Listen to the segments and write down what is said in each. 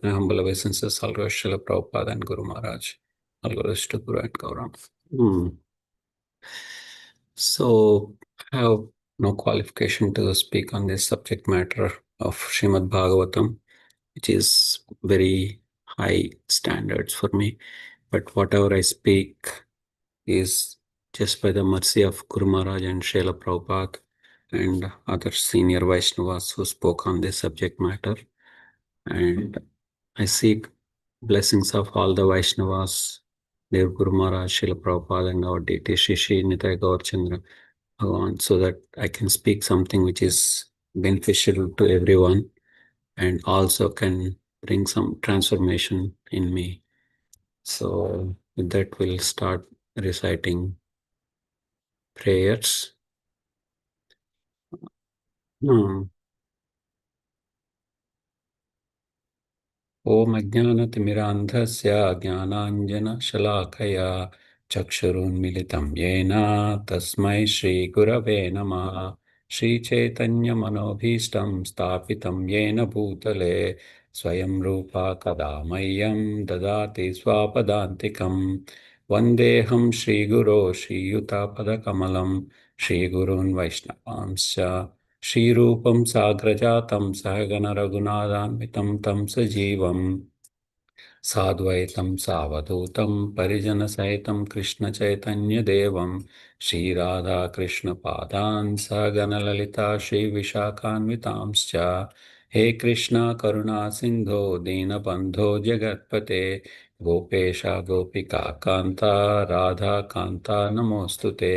My humble obeisances, all glories to Srila Prabhupada and Guru Maharaj. All glories to Guru and Gaurang. So, I have no qualification to speak on this subject matter of Srimad Bhagavatam, which is very high standards for me. But whatever I speak is just by the mercy of Guru Maharaj and Srila Prabhupada and other senior Vaishnavas who spoke on this subject matter. And I seek blessings of all the Vaishnavas, their Guru Maharaj, Srila Prabhupada, and our deity Shri Nitai Gaur Chandra Bhagavan, so that I can speak something which is beneficial to everyone and also can bring some transformation in me. So with that, we'll start reciting prayers. ॐ अज्ञानतिमिरान्धस्य ज्ञानाञ्जनशलाकया चक्षुरुन्मिलितं येन तस्मै श्रीगुरवे नमः। श्रीचैतन्यमनोभीष्टं स्थापितं येन भूतले स्वयं रूपा कदा मह्यं ददाति स्वापदान्तिकं। वन्देऽहं श्रीगुरो श्रीयुतापदकमलं श्रीगुरून् वैष्णवांश्च श्रीरूपं साग्रजातं सहगण रघुनाथान्वितं तं सजीवं साद्वैतं सावधूतं परिजनसहितं कृष्णचैतन्यदेवं श्रीराधाकृष्णपादान् सहगण ललिता श्रीविशाखान्वितांश्च। हे कृष्ण करुणा सिन्धो दीनबन्धो जगत्पते गोपेश गोपिका कान्ता राधा कान्ता नमोऽस्तु ते।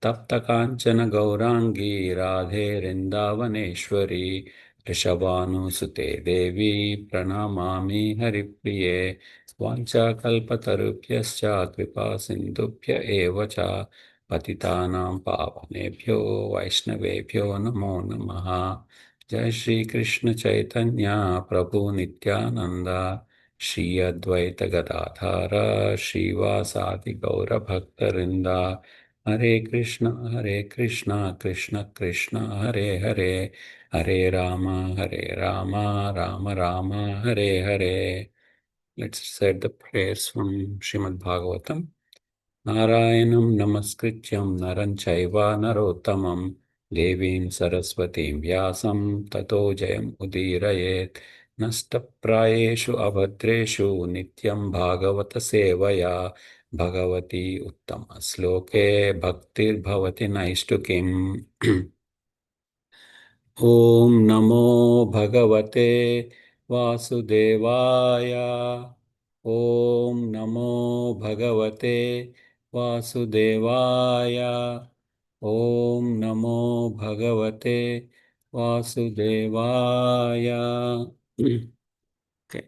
तप्त काञ्चन गौराङ्गी राधे वृन्दावनेश्वरी वृषभानुसुते देवी प्रणमामि हरिप्रिये। वाञ्छाकल्पतरुभ्यश्च कृपा सिन्धुभ्य एव च पतितानां पावनेभ्यो वैष्णवेभ्यो नमो नमः। जय श्री कृष्ण चैतन्य प्रभु नित्यानंद श्री अद्वैत गदाधर श्रीवासादि गौर भक्तवृंद। हरे कृष्ण कृष्ण कृष्ण हरे हरे, हरे Ram Ram Ram Hare Hare. Let's recite the prayers from Srimad Bhagavatam. Narayanam namaskrityam naram chaiva narottamam devim saraswatim vyasam tato jayam udirayet. Nashtaprayeshu abhadreshu nityam bhagavata sevaya bhagavati uttama sloke bhaktir bhavati naishtukim. Om Namo Bhagavate Vasudevaya. Om Namo Bhagavate Vasudevaya. Om Namo Bhagavate Vasudevaya. Okay.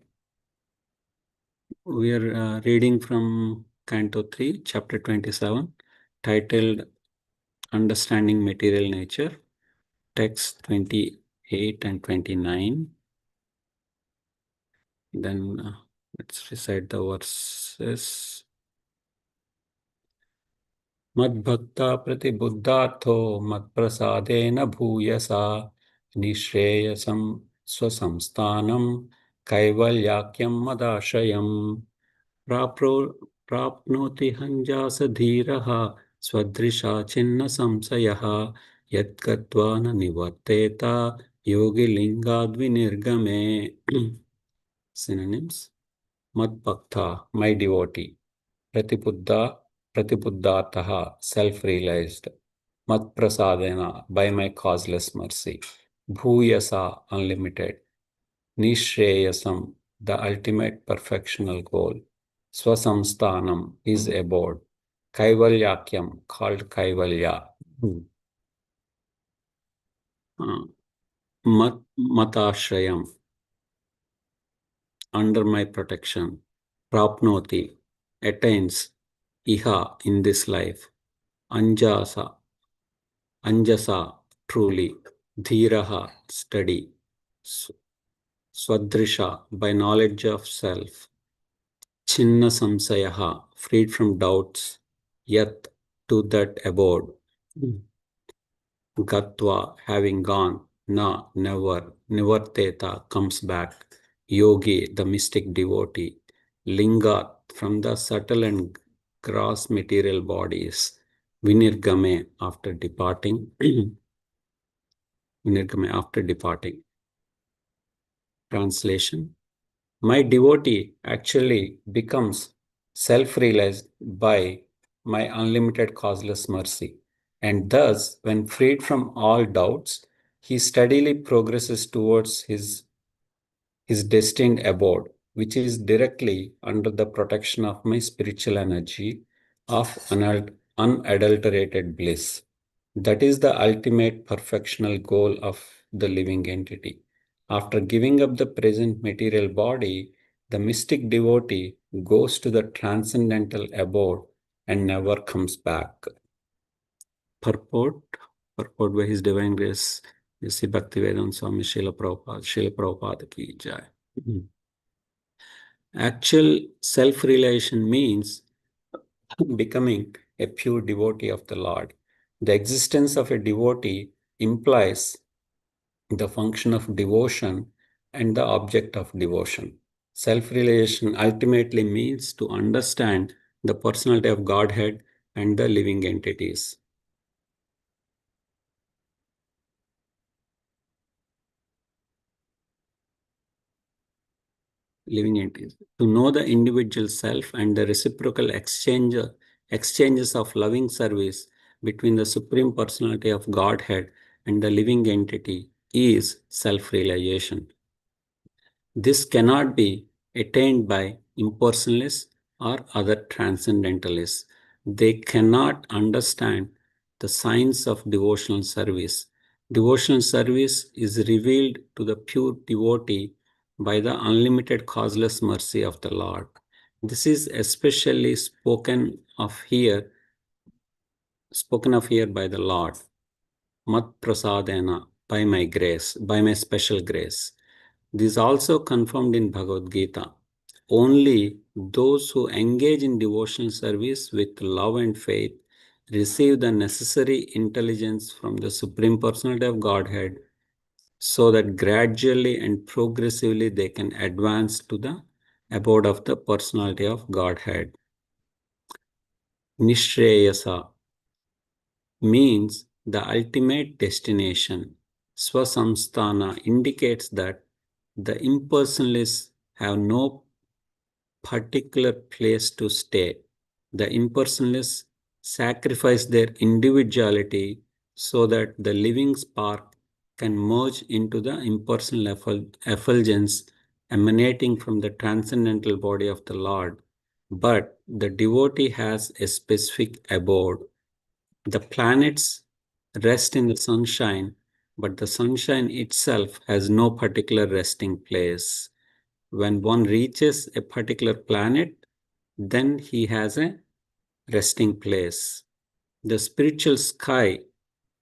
We are reading from Canto 3, Chapter 27, titled Understanding Material Nature. Text 28 and 29. Then let's recite the verses. Madbhakta pratibuddhatho madprasadena bhuyasa nishreyasam swasamsthanam kaivalyakyam madashayam prapnoti hanjasa dhiraha swadrisha chinna samsayaha yadgatva na nivarteta yogi lingadvinirgame. Synonyms: Madbhakta, my devotee; Pratibuddha, Pratibuddhataha, self-realized; Madprasadena, by my causeless mercy; Bhuyasa, unlimited; Nishreyasam, the ultimate perfectional goal; Swasamsthanam, his abode; Kaivalyakyam, called Kaivalya; Matashrayam, under my protection; Prapnoti, attains; Iha, in this life; Anjasa, truly; Dhiraha, steady; Swadrisha, by knowledge of self; Chinna Samsayaha, freed from doubts; Yat, to that abode; Gatva, having gone; Na, never; Nivarteta, comes back; yogi, the mystic devotee, linga, from the subtle and gross material bodies, vinirgame, after departing, vinirgame, after departing. Translation: my devotee actually becomes self-realized by my unlimited causeless mercy, and thus, when freed from all doubts, he steadily progresses towards his destined abode, which is directly under the protection of my spiritual energy of unadulterated bliss. That is the ultimate perfectional goal of the living entity. After giving up the present material body, the mystic devotee goes to the transcendental abode and never comes back. Purport, purport by His Divine Grace, Sri Bhaktivedanta Swami Srila Prabhupada ki jai. Actual self-realization means becoming a pure devotee of the Lord. The existence of a devotee implies the function of devotion and the object of devotion. Self-realization ultimately means to understand the personality of Godhead and the living entities. To know the individual self and the reciprocal exchanges of loving service between the Supreme Personality of Godhead and the living entity is self-realization. This cannot be attained by impersonalists or other transcendentalists. They cannot understand the science of devotional service. Devotional service is revealed to the pure devotee by the unlimited causeless mercy of the Lord. This is especially spoken of here by the Lord. Mat prasadena, by my grace, by my special grace. This is also confirmed in Bhagavad Gita. Only those who engage in devotional service with love and faith receive the necessary intelligence from the Supreme Personality of Godhead, so that gradually and progressively they can advance to the abode of the Personality of Godhead. Nishreyasa means the ultimate destination. Swasamsthana indicates that the impersonalists have no particular place to stay. The impersonalists sacrifice their individuality so that the living spark can merge into the impersonal effulgence emanating from the transcendental body of the Lord. But the devotee has a specific abode. The planets rest in the sunshine, but the sunshine itself has no particular resting place. When one reaches a particular planet, then he has a resting place. The spiritual sky,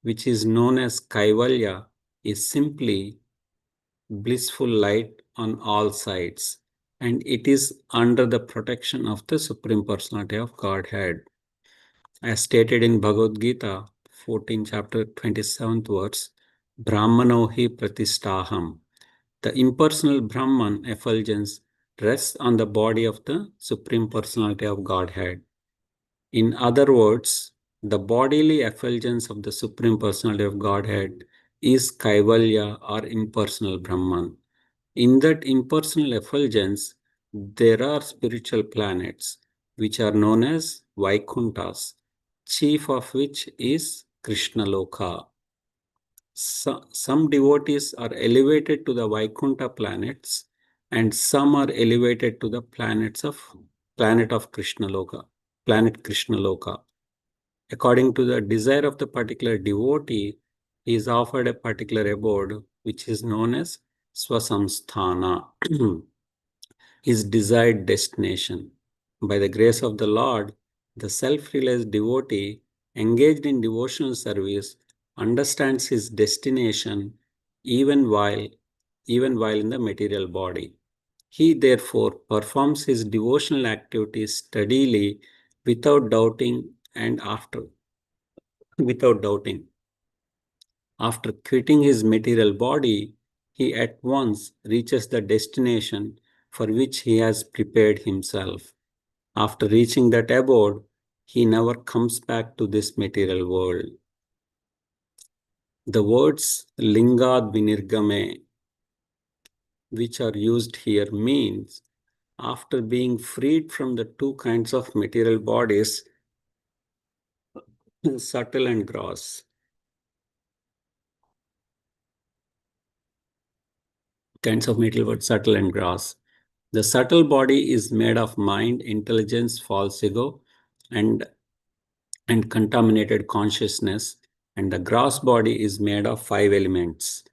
which is known as Kaivalya, is simply blissful light on all sides, and it is under the protection of the Supreme Personality of Godhead. As stated in Bhagavad Gita, 14 chapter 27th verse, Brahmano hi pratistaham. The impersonal Brahman effulgence rests on the body of the Supreme Personality of Godhead. In other words, the bodily effulgence of the Supreme Personality of Godhead is Kaivalya or impersonal Brahman. In that impersonal effulgence, there are spiritual planets which are known as Vaikunthas, chief of which is Krishna Loka. Some devotees are elevated to the Vaikuntha planets, and some are elevated to the planet of Krishna Loka, planet Krishna Loka. According to the desire of the particular devotee, he is offered a particular abode, which is known as Swasamsthana, his desired destination. By the grace of the Lord, the self-realized devotee engaged in devotional service understands his destination even while in the material body. He therefore performs his devotional activities steadily without doubting. After quitting his material body, he at once reaches the destination for which he has prepared himself. After reaching that abode, he never comes back to this material world. The words lingad vinirgame, which are used here, means after being freed from the two kinds of material bodies, subtle and gross. Kinds of material bodies, subtle and gross. The subtle body is made of mind, intelligence, false ego, and contaminated consciousness, and the gross body is made of five elements: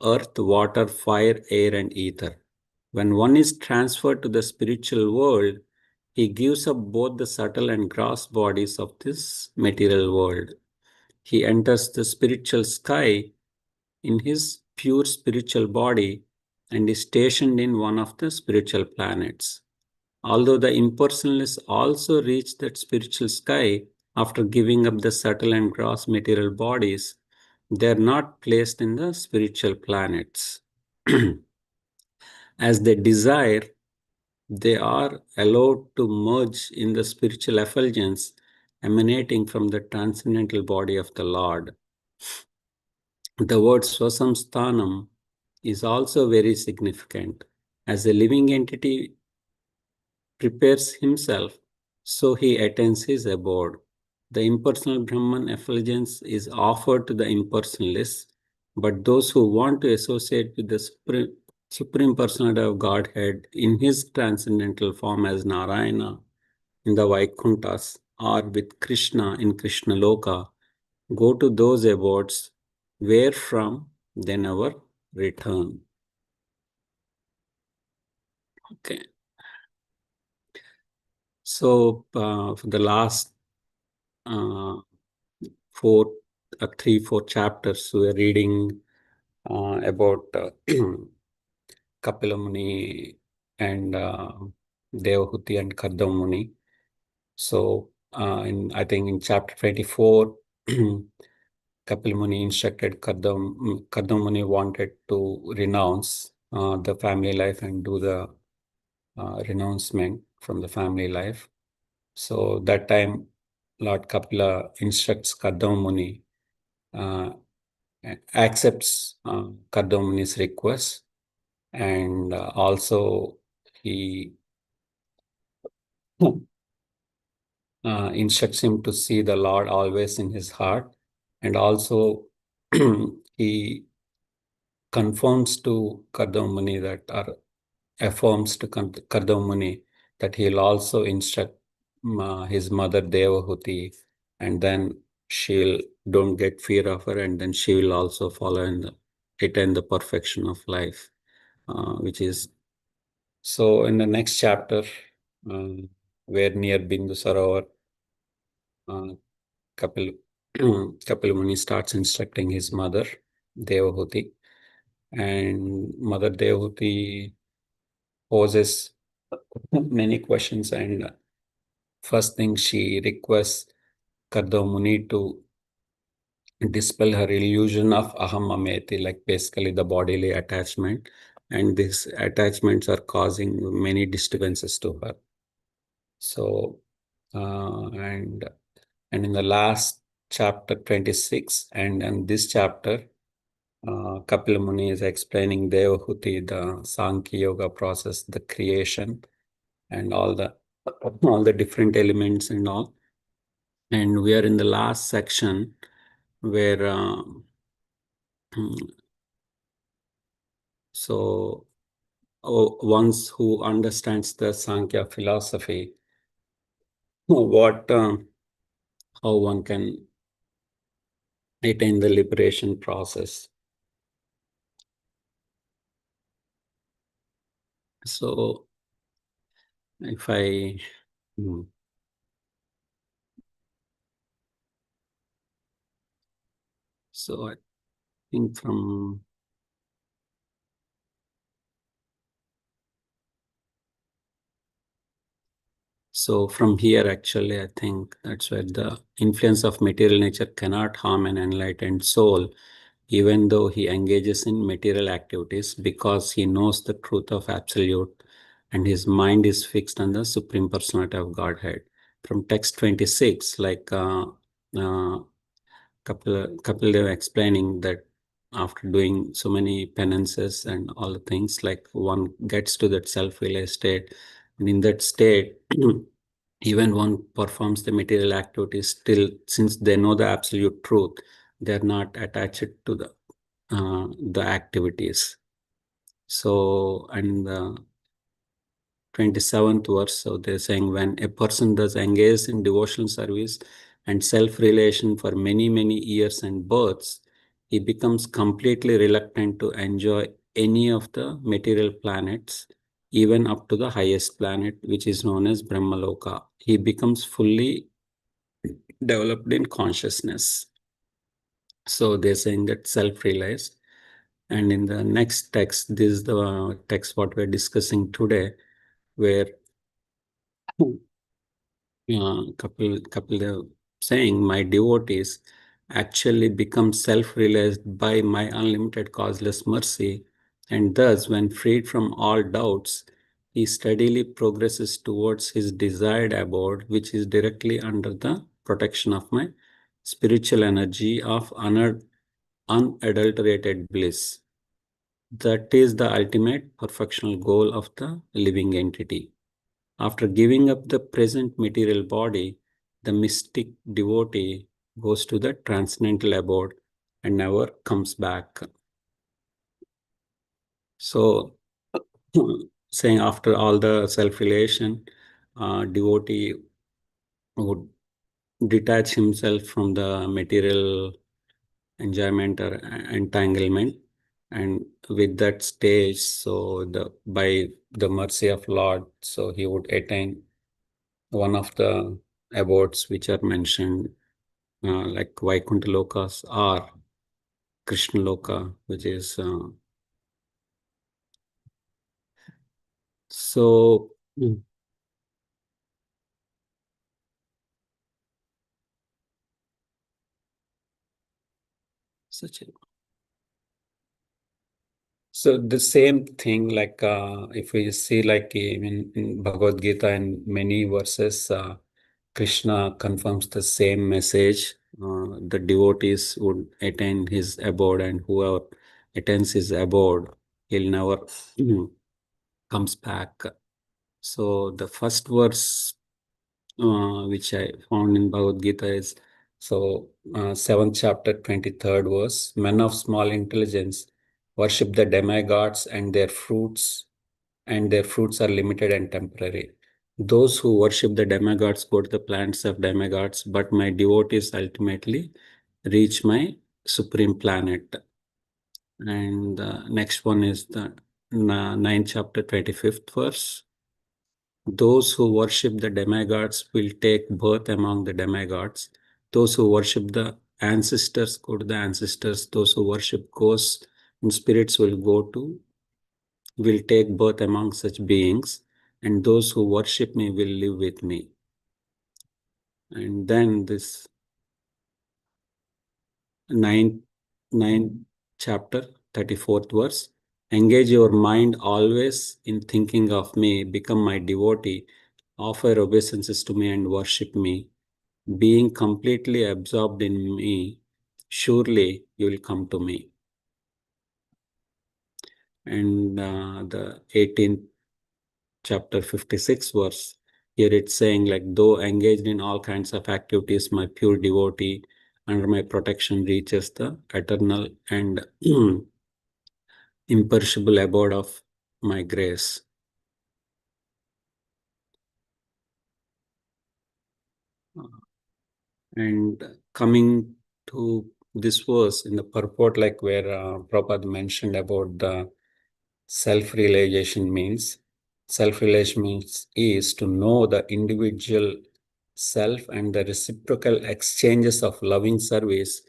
earth, water, fire, air, and ether. When one is transferred to the spiritual world, he gives up both the subtle and gross bodies of this material world. He enters the spiritual sky in his pure spiritual body and is stationed in one of the spiritual planets. Although the impersonalists also reach that spiritual sky after giving up the subtle and gross material bodies, they are not placed in the spiritual planets. As they desire, they are allowed to merge in the spiritual effulgence emanating from the transcendental body of the Lord. The word Swasamsthanam is also very significant. As a living entity prepares himself, so he attains his abode. The impersonal Brahman effulgence is offered to the impersonalists, but those who want to associate with the Supreme Personality of Godhead in his transcendental form as Narayana in the Vaikunthas or with Krishna in Krishna Loka go to those abodes wherefrom they never return. Okay. So for the last uh, 3-4 chapters, we are reading about Kapila Muni and Devahuti and Kardama Muni. So I think in chapter 24, Kapila Muni instructed Kardama Muni wanted to renounce the family life and do the renouncement from the family life. So that time, Lord Kapila instructs Kardama Muni, accepts Kardama Muni's request, and also he instructs him to see the Lord always in his heart, and also he confirms to Kardama Muni that, or affirms to Kardama Muni that he'll also instruct his mother Devahuti, and then she'll don't get fear of her, and then she will also follow and attain the perfection of life, which is so. In the next chapter, where near Bindu Sarovar, Kapil Kapil Muni starts instructing his mother Devahuti, and Mother Devahuti poses many questions, and first thing she requests Kardama Muni to dispel her illusion of aham ameti, like basically the bodily attachment, and these attachments are causing many disturbances to her. So and in the last chapter 26 and in this chapter, Kapila Muni is explaining Devahuti, the Sankhya Yoga process, the creation, and all the different elements and all. And we are in the last section where so ones who understands the Sankhya philosophy, what how one can attain the liberation process. So if I so I think from here, actually, I think that's where the influence of material nature cannot harm an enlightened soul even though he engages in material activities, because he knows the truth of Absolute and his mind is fixed on the Supreme Personality of Godhead. From text 26, uh, couple they were explaining that after doing so many penances and all the things, like one gets to that self-realized state, and in that state, even one performs the material activities, still, since they know the absolute truth, they're not attached to the activities. So, and 27th verse, so they're saying, when a person does engage in devotional service and self-relation for many, many years and births, he becomes completely reluctant to enjoy any of the material planets, even up to the highest planet, which is known as Brahmaloka. He becomes fully developed in consciousness. So they're saying that self-realized. And in the next text, this is the text what we're discussing today, where couple they're saying, my devotees actually become self-realized by my unlimited causeless mercy, and thus, when freed from all doubts, he steadily progresses towards his desired abode, which is directly under the protection of my spiritual energy of unadulterated bliss. That is the ultimate perfectional goal of the living entity. After giving up the present material body, the mystic devotee goes to the transcendental abode and never comes back. So, saying after all the self-realization, devotee would detach himself from the material enjoyment or entanglement, and with that stage, so by the mercy of Lord, so he would attain one of the abodes which are mentioned, like Vaikuntha Lokas or Krishna Loka, which is so. Such a So the same thing, like if we see, like even in Bhagavad Gita and many verses, Krishna confirms the same message. The devotees would attain his abode, and whoever attains his abode, he'll never comes back. So the first verse which I found in Bhagavad Gita is, so 7th chapter, 23rd verse, men of small intelligence worship the demigods and their fruits are limited and temporary. Those who worship the demigods go to the planets of demigods, but my devotees ultimately reach my supreme planet. And the next one is the 9th chapter, 25th verse. Those who worship the demigods will take birth among the demigods. Those who worship the ancestors go to the ancestors. Those who worship ghosts and spirits will take birth among such beings. And those who worship me will live with me. And then this ninth chapter, 34th verse. Engage your mind always in thinking of me, become my devotee, offer obeisances to me and worship me. Being completely absorbed in me, surely you will come to me. And the 18th chapter, 56th verse, here it's saying, like, though engaged in all kinds of activities, my pure devotee under my protection reaches the eternal and imperishable abode of my grace. And coming to this verse in the purport, like where Prabhupada mentioned about the self-realization means, self-realization means is to know the individual self and the reciprocal exchanges of loving service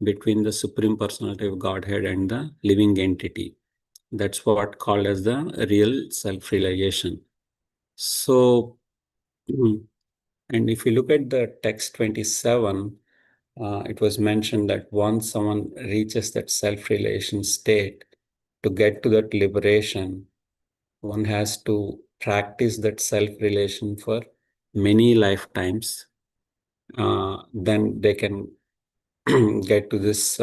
between the Supreme Personality of Godhead and the living entity. That's what called as the real self-realization. So, and if you look at the text 27, it was mentioned that once someone reaches that self-relation state, to get to that liberation, one has to practice that self-relation for many lifetimes. Then they can get to this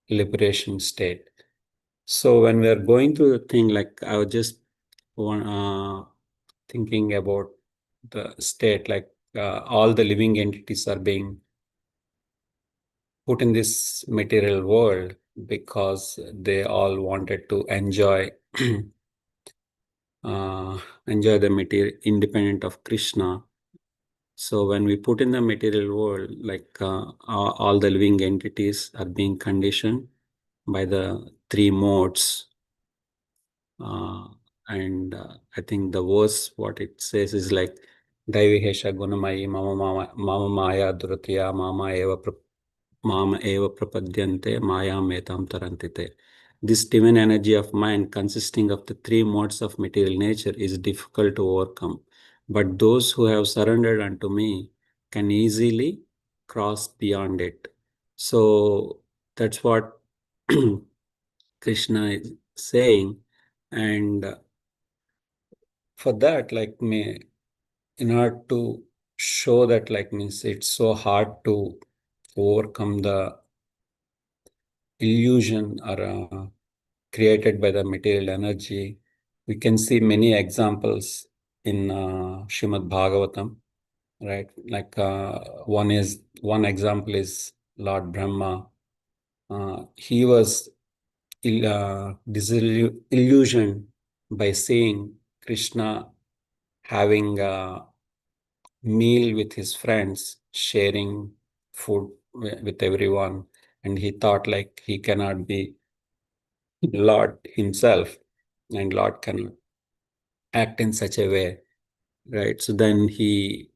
liberation state. So when we are going through the thing, like I was just thinking about the state, like all the living entities are being put in this material world because they all wanted to enjoy enjoy the material independent of Krishna. So when we put in the material world, like all the living entities are being conditioned by the three modes. Uh, and I think the verse, what it says is like, Daivihesha gunamayi mama maya duratiya mama eva prapadyante maya metam tarantite. This divine energy of mind consisting of the three modes of material nature is difficult to overcome. But those who have surrendered unto me can easily cross beyond it. So that's what Krishna is saying. And for that, like me, in order to show that, like means it's so hard to overcome the illusion or created by the material energy. We can see many examples in Srimad Bhagavatam, right? Like one example is Lord Brahma. He was disillusioned by seeing Krishna having a meal with his friends, sharing food with everyone, and he thought like he cannot be Lord himself, and Lord cannot act in such a way, right? So then he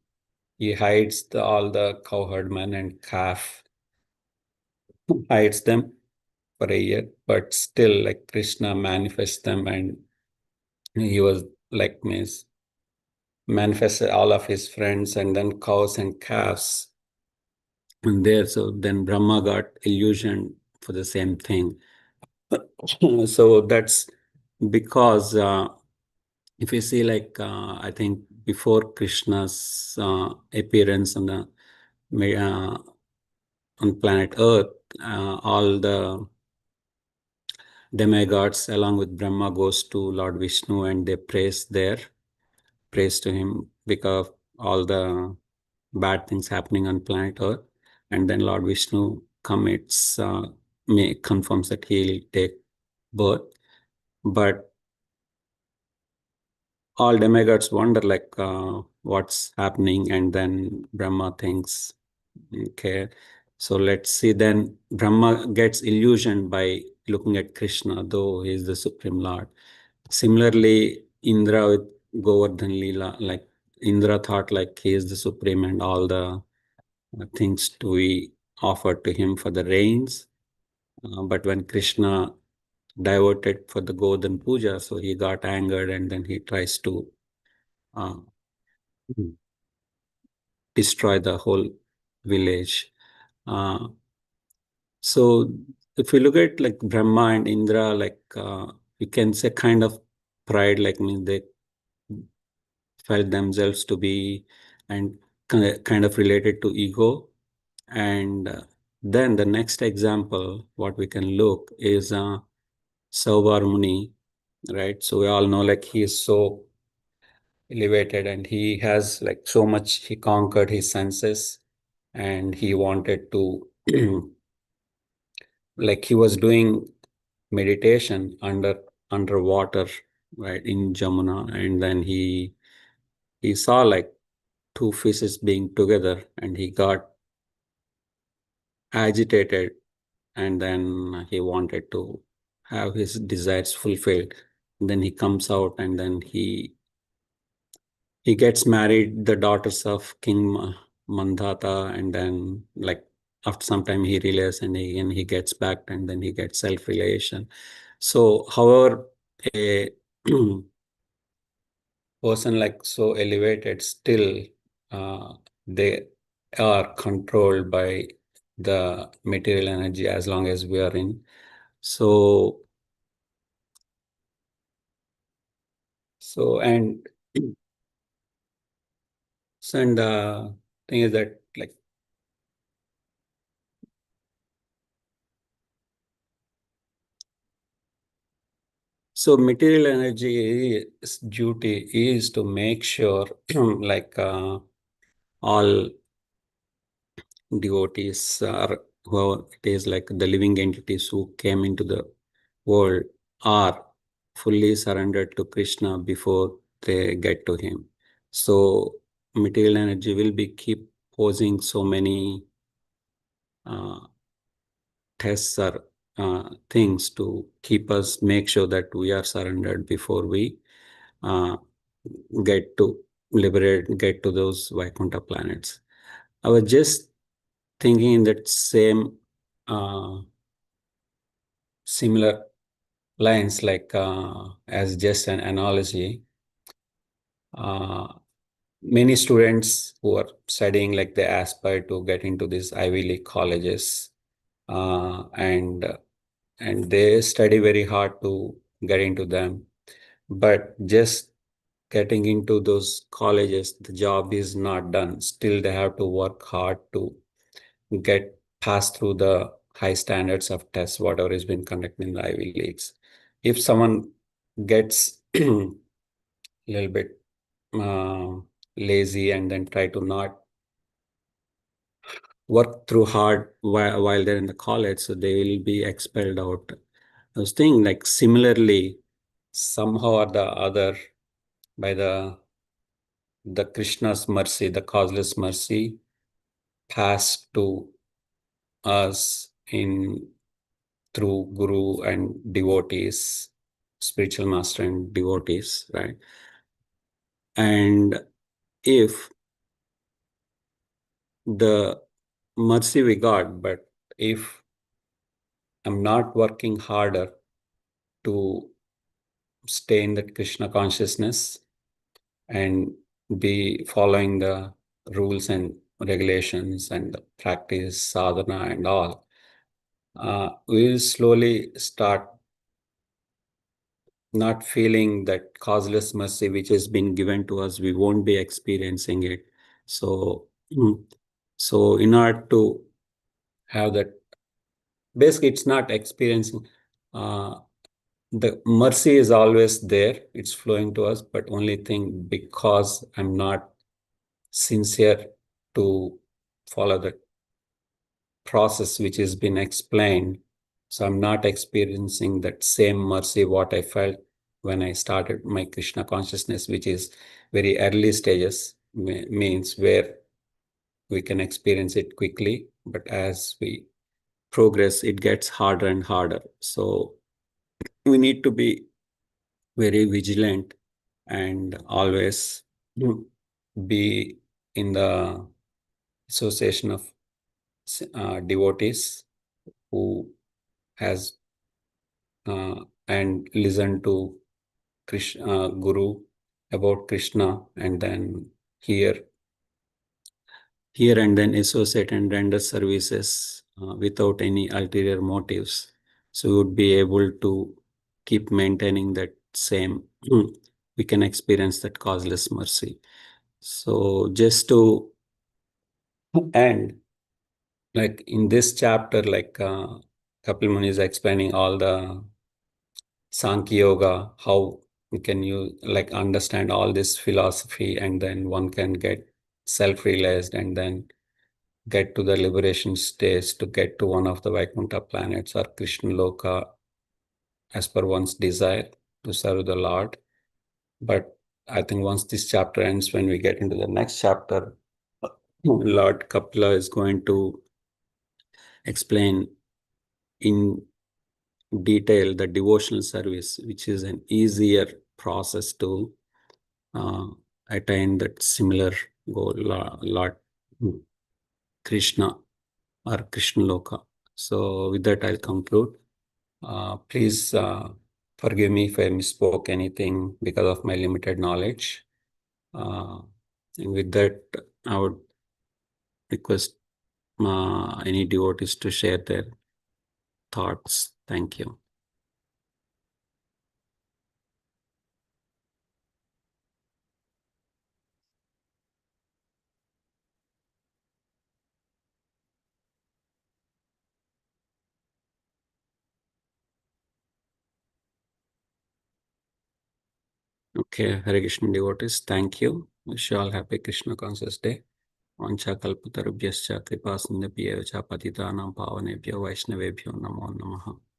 hides all the cowherdmen and calf, hides them for a year, but still, like Krishna manifests them, and he was like means manifested all of his friends, and then cows and calves and there. So then Brahma got illusioned for the same thing. So that's because if you see, like I think before Krishna's appearance uh, on planet Earth, all the demigods along with Brahma goes to Lord Vishnu and they praise to him because of all the bad things happening on planet Earth. And then Lord Vishnu confirms that he'll take birth. But all demigods wonder like what's happening, and then Brahma thinks, okay, so let's see. Then Brahma gets illusioned by looking at Krishna, though he is the Supreme Lord. Similarly, Indra with Govardhan Leela, like Indra thought like he is the supreme and all the things to be offered to him for the rains. But when Krishna diverted for the Govardhan Puja, so he got angered and then he tries to uh, destroy the whole village. Uh, so if we look at like Brahma and Indra, like we can say kind of pride, like means they felt themselves to be and kind of related to ego. And then the next example, what we can look is Sauvar Muni, right? So we all know like he is so elevated and he has like so much, he conquered his senses and he wanted to, like he was doing meditation underwater, right, in Jamuna. And then he saw like two fishes being together and he got agitated and then he wanted to have his desires fulfilled. And then he comes out and then he gets married, the daughters of King Mandata, and then like after some time he realizes and he gets back and then he gets self-realization. So however a person like so elevated still they are controlled by the material energy as long as we are in. So and the thing is that, like, so material energy's duty is to make sure like all devotees, or whoever it is, like the living entities who came into the world, are fully surrendered to Krishna before they get to him. So material energy will be keep posing so many uh, tests or things to keep us, make sure that we are surrendered before we uh, get to get to those Vaikuntha planets. I was just thinking in that same uh, similar lines, like as just an analogy. Uh, Many students who are studying, like, they aspire to get into these Ivy League colleges, and they study very hard to get into them. But just getting into those colleges, the job is not done. Still, they have to work hard to get passed through the high standards of tests, whatever has been conducted in the Ivy Leagues. If someone gets a little bit uh, lazy and then try to not work through hard while they're in the college, so they will be expelled out. I was thinking, like, similarly, somehow or the other, by the Krishna's mercy, the causeless mercy, passed to us in through guru and devotees, spiritual master and devotees, right? And if the mercy we got, but if I'm not working harder to stay in that Krishna consciousness and be following the rules and regulations and the practice, sadhana, and all, we will slowly start not feeling that causeless mercy which has been given to us. We won't be experiencing it. So, so in order to have that, basically, it's not experiencing. The mercy is always there, it's flowing to us, but only thing, because I'm not sincere to follow the process which has been explained, so I'm not experiencing that same mercy what I felt when I started my Krishna consciousness, which is very early stages, means where we can experience it quickly, but as we progress, it gets harder and harder. So we need to be very vigilant and always be in the association of devotees who has and listen to Krishna, Guru about Krishna, and then hear and then associate and render services without any ulterior motives. So we would be able to keep maintaining that same. We can experience that causeless mercy. So just to end, like in this chapter, like Kapil Muni is explaining all the Sankhya Yoga, how we can use, like, understand all this philosophy, and then one can get self-realized and then get to the liberation stage to get to one of the Vaikuntha planets or Krishna Loka as per one's desire to serve the Lord. But I think once this chapter ends, when we get into the next chapter, Lord Kapila is going to explain in detail the devotional service, which is an easier process to uh, attain that similar goal, Lord Krishna or Krishna Loka. So with that, I'll conclude. Please forgive me if I misspoke anything because of my limited knowledge. And with that, I would request any devotees to share their thoughts. Thank you. Okay, Hare Krishna devotees, thank you. Wish you all happy Krishna conscious day. Vancha kalpatarubhyascha kripa sindhubhyev cha patitanam pavanebhyo vaishnavebhyo namo namaha.